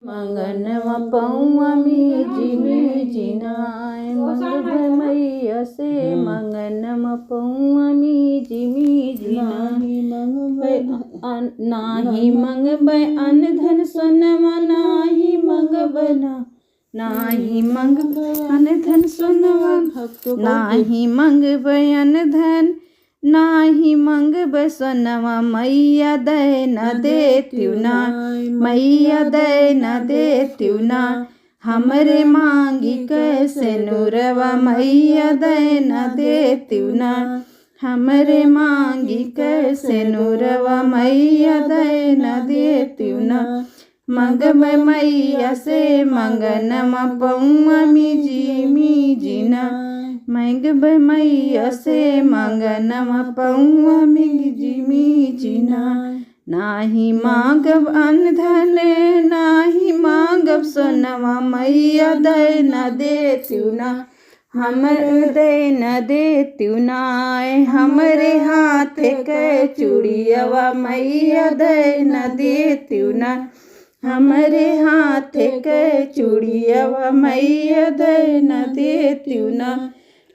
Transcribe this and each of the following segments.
मंगनवा पौआ मीजी मीजी नाय मंग मैया से मंगनवा पौआ मीजी मीजी नाय नाही मंगबै अन धन सोनवा नाही मंगबै नाही मंगबै अन धन सोनवा नाही मंगबै अन धन नाही मंगबै सोनवा मैया दे न देत्यु ना मैया दे न देत्यु ना हमरे मांगी कैसे नूरवा मैया दे न देत्यु ना हमरे मांगी कैसे नूरवा मैया दे न देत्यु ना मंगबै मैया से मंगनवा पौआ मीजी मीजी ना मंगबै मैया से मंगनवा पौआ मीजी मीजी ना नाही मांगब अन धन नाही मांगब सोनवा मैया दे न देत्यु ना हमर दे न देत्यु नाय हमरे हाथ के चूड़ियवा मैया दे न देत्यु ना हमरे हाथ के चूड़ियवा मैया दे न देत्यु ना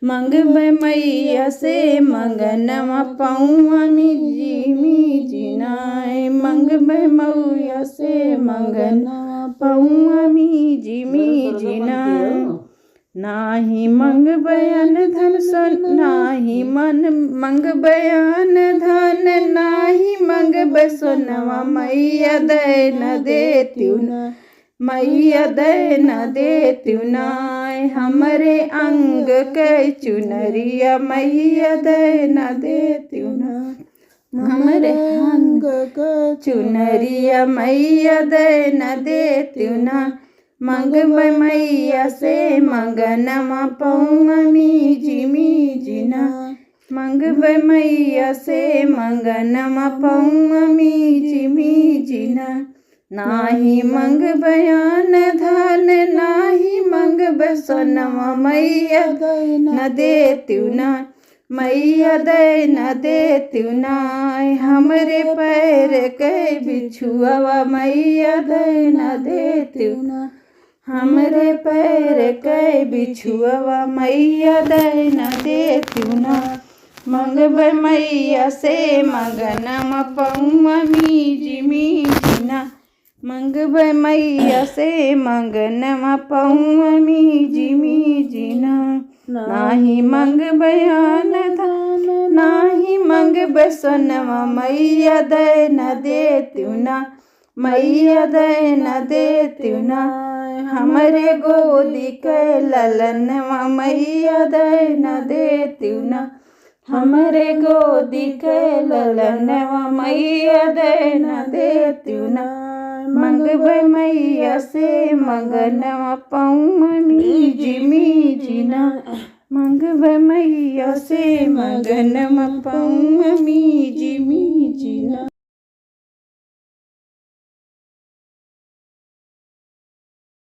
मंगबै मैया से मंगनवा पौआ मीजी मीजी नाय मंगबै मैया से मंगनवा पौआ मीजी मीजी नाय नाही मंगबै अन धन सोन नाही मन मंगबै अन धन नाही मंगबै सोनवा मैया दे न देत्यु ना मैया दे न देत्यु नाय हमरे अंग के चुनरिया मैया दे न देत्यु ना हमरे अंग के चुनरिया मैया दे न देत्यु ना मंगबै मैया से मंगनवा पौआ मीजी मीजी ना मंगबै मैया से मंगनवा पौआ मीजी मीजी ना नाही मंगबै अन धन नाही मंगबै सोनवा मैया दे न देत्यु ना मैया दे न देत्यु नाय हमरे पैर के बिछुआ मैया दे न देत्यु ना हमरे पैर के बिछुआ मैया दे न देत्यु ना मंगबै मैया से मंगनवा पौआ मीजी मीजी ना मंगबै मैया से मंगनवा पौआ मीजी मीजी ना नाही मंगबै अन धन नाही मंगबै सोनवा मैया दे न देत्यु ना मैया दे न देत्यु ना हमरे गोदी के ललनवा मैया दे न देत्यु ना हमरे गोदी के ललनवा मैया दे न देत्यु ना मंगबै मैया से मंगनवा पौआ मीजी मीजी ना मंगबै मैया से मंगनवा पौआ मीजी मीजी ना।